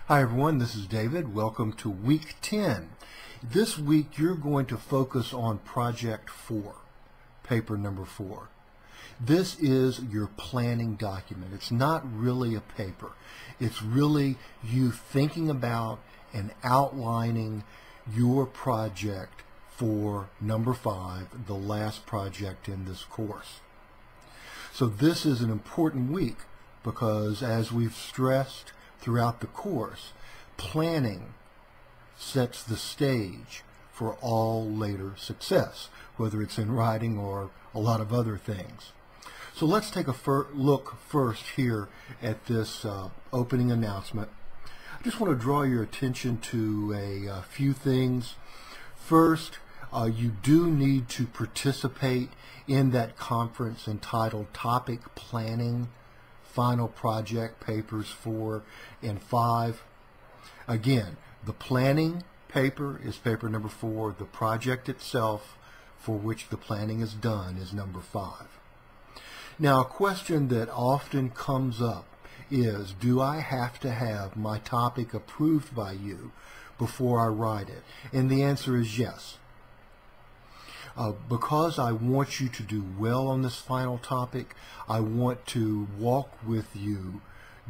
Hi everyone, this is David. Welcome to week 10. This week you're going to focus on project 4, paper number 4. This is your planning document. It's not really a paper. It's really you thinking about and outlining your project for number 5, the last project in this course. So this is an important week because, as we've stressed throughout the course, planning sets the stage for all later success, whether it's in writing or a lot of other things. So let's take a look first here at this opening announcement. I just want to draw your attention to a few things. First, you do need to participate in that conference entitled Topic Planning, Final Project, Papers 4 and 5. Again, the planning paper is paper number 4. The project itself, for which the planning is done, is number 5. Now, a question that often comes up is, do I have to have my topic approved by you before I write it? And the answer is yes. Because I want you to do well on this final topic, I want to walk with you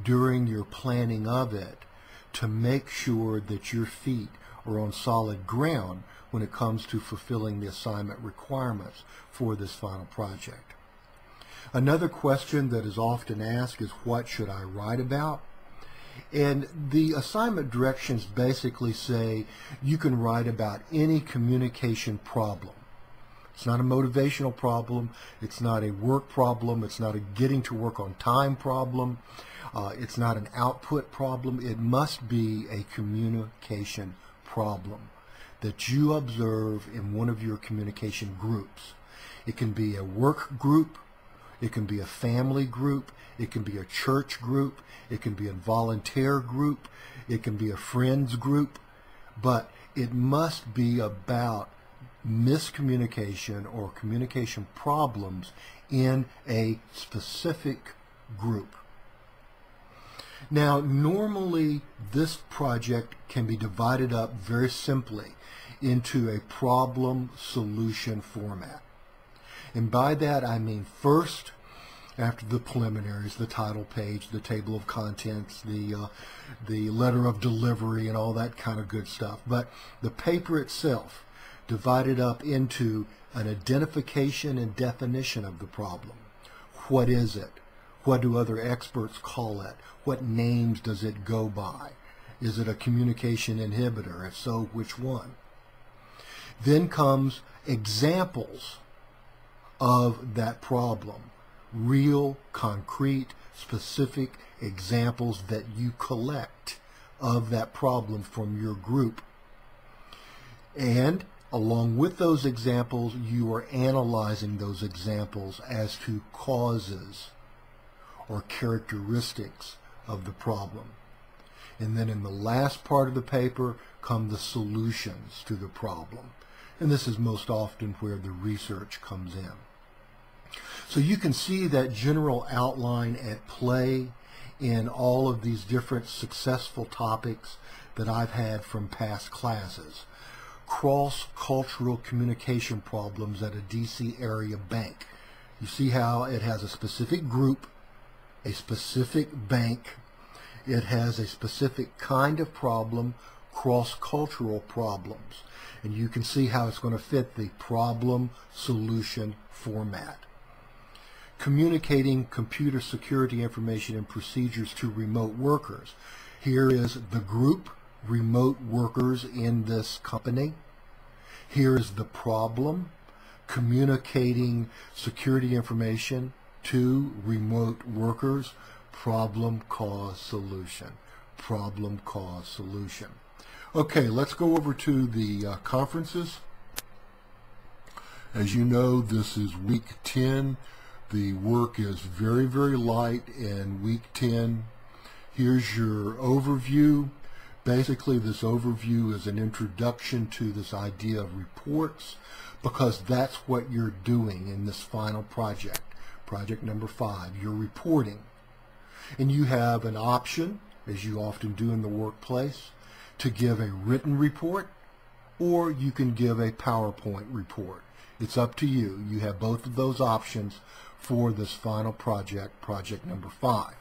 during your planning of it to make sure that your feet are on solid ground when it comes to fulfilling the assignment requirements for this final project. Another question that is often asked is, what should I write about? And the assignment directions basically say you can write about any communication problem. It's not a motivational problem. It's not a work problem. It's not a getting to work on time problem. It's not an output problem. It must be a communication problem that you observe in one of your communication groups. It can be a work group. It can be a family group. It can be a church group. It can be a volunteer group. It can be a friends group. But it must be about miscommunication or communication problems in a specific group. Now, normally this project can be divided up very simply into a problem-solution format. And by that I mean, first, after the preliminaries, the title page, the table of contents, the letter of delivery, and all that kind of good stuff. But the paper itself divided up into an identification and definition of the problem. What is it? What do other experts call it? What names does it go by? Is it a communication inhibitor? If so, which one? Then comes examples of that problem. Real, concrete, specific examples that you collect of that problem from your group. And along with those examples, you are analyzing those examples as to causes or characteristics of the problem. And then in the last part of the paper come the solutions to the problem. And this is most often where the research comes in. So you can see that general outline at play in all of these different successful topics that I've had from past classes. Cross-cultural communication problems at a DC area bank. You see how it has a specific group, a specific bank. It has a specific kind of problem, cross-cultural problems. And you can see how it's going to fit the problem-solution format. Communicating computer security information and procedures to remote workers. Here is the group, remote workers in this company. Here is the problem, communicating security information to remote workers. Problem, cause, solution. Problem, cause, solution. Okay, let's go over to the conferences. As you know, this is week 10. The work is very, very light in week 10. Here's your overview. Basically, this overview is an introduction to this idea of reports, because that's what you're doing in this final project, project number 5. You're reporting. And you have an option as you often do in the workplace, to give a written report, or you can give a PowerPoint report. It's up to you. You have both of those options for this final project, project number 5.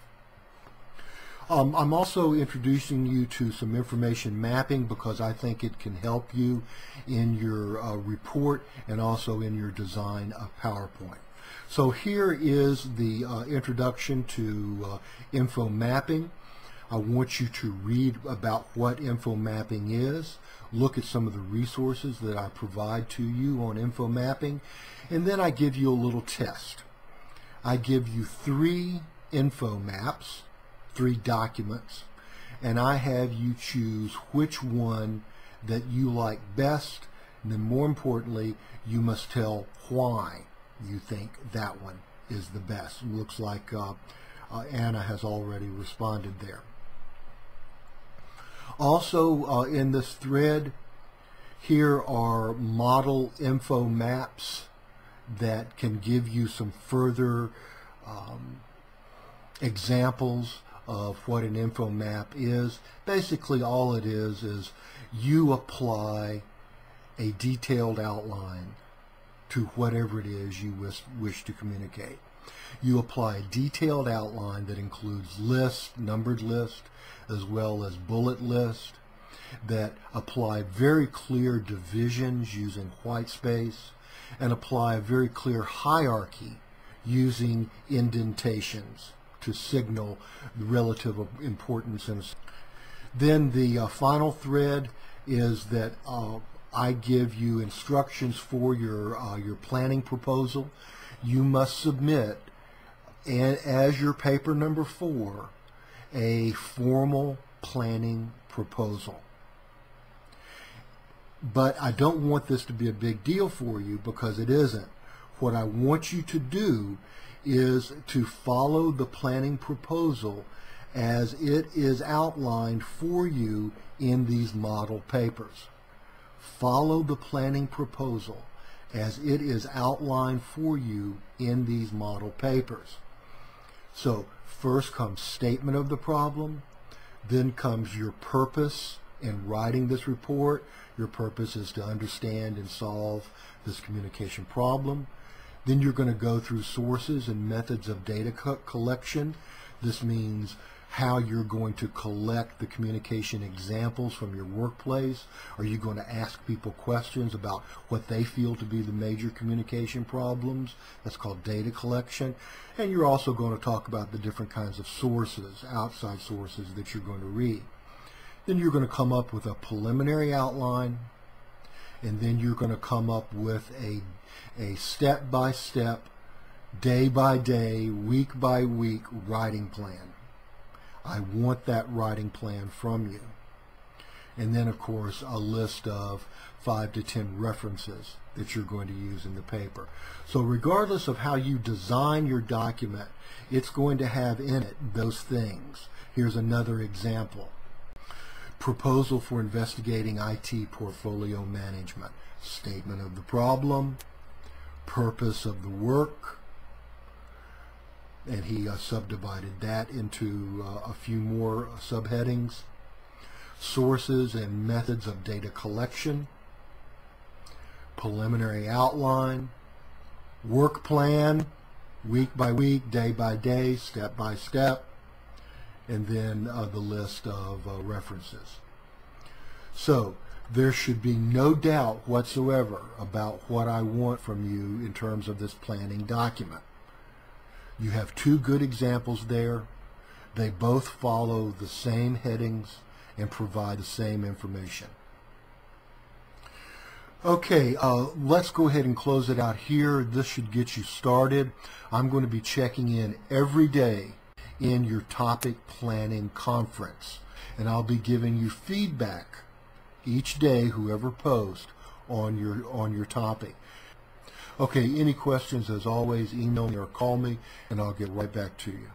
I'm also introducing you to some information mapping because I think it can help you in your report and also in your design of PowerPoint. So here is the introduction to info mapping. I want you to read about what info mapping is, look at some of the resources that I provide to you on info mapping, and then I give you a little test. I give you 3 info maps, 3 documents, and I have you choose which one that you like best, and then more importantly, you must tell why you think that one is the best. It looks like Anna has already responded there. Also in this thread, here are model info maps that can give you some further examples of what an info map is. Basically all it is you apply a detailed outline to whatever it is you wish to communicate. You apply a detailed outline that includes lists, numbered lists, as well as bullet lists, that apply very clear divisions using white space, and apply a very clear hierarchy using indentations to signal the relative importance. Then the final thread is that I give you instructions for your planning proposal. You must submit, as your paper number 4, a formal planning proposal. But I don't want this to be a big deal for you because it isn't. What I want you to do is to follow the planning proposal as it is outlined for you in these model papers. Follow the planning proposal as it is outlined for you in these model papers. So first comes statement of the problem, then comes your purpose in writing this report. Your purpose is to understand and solve this communication problem. Then you're going to go through sources and methods of data collection. This means how you're going to collect the communication examples from your workplace. Are you going to ask people questions about what they feel to be the major communication problems? That's called data collection. And you're also going to talk about the different kinds of sources, outside sources that you're going to read. Then you're going to come up with a preliminary outline, and then you're going to come up with a step-by-step, day-by-day, week-by-week writing plan. I want that writing plan from you. And then, of course, a list of 5 to 10 references that you're going to use in the paper. So regardless of how you design your document, it's going to have in it those things. Here's another example. Proposal for investigating IT portfolio management. Statement of the problem. Purpose of the work. And he subdivided that into a few more subheadings. Sources and methods of data collection. Preliminary outline. Work plan. Week by week, day by day, step by step. And then the list of references. So there should be no doubt whatsoever about what I want from you in terms of this planning document. You have 2 good examples there. They both follow the same headings and provide the same information. Okay, let's go ahead and close it out here. This should get you started. I'm going to be checking in every day in your topic planning conference, and I'll be giving you feedback each day, whoever posts, on your topic. Okay, any questions, as always, email me or call me, and I'll get right back to you.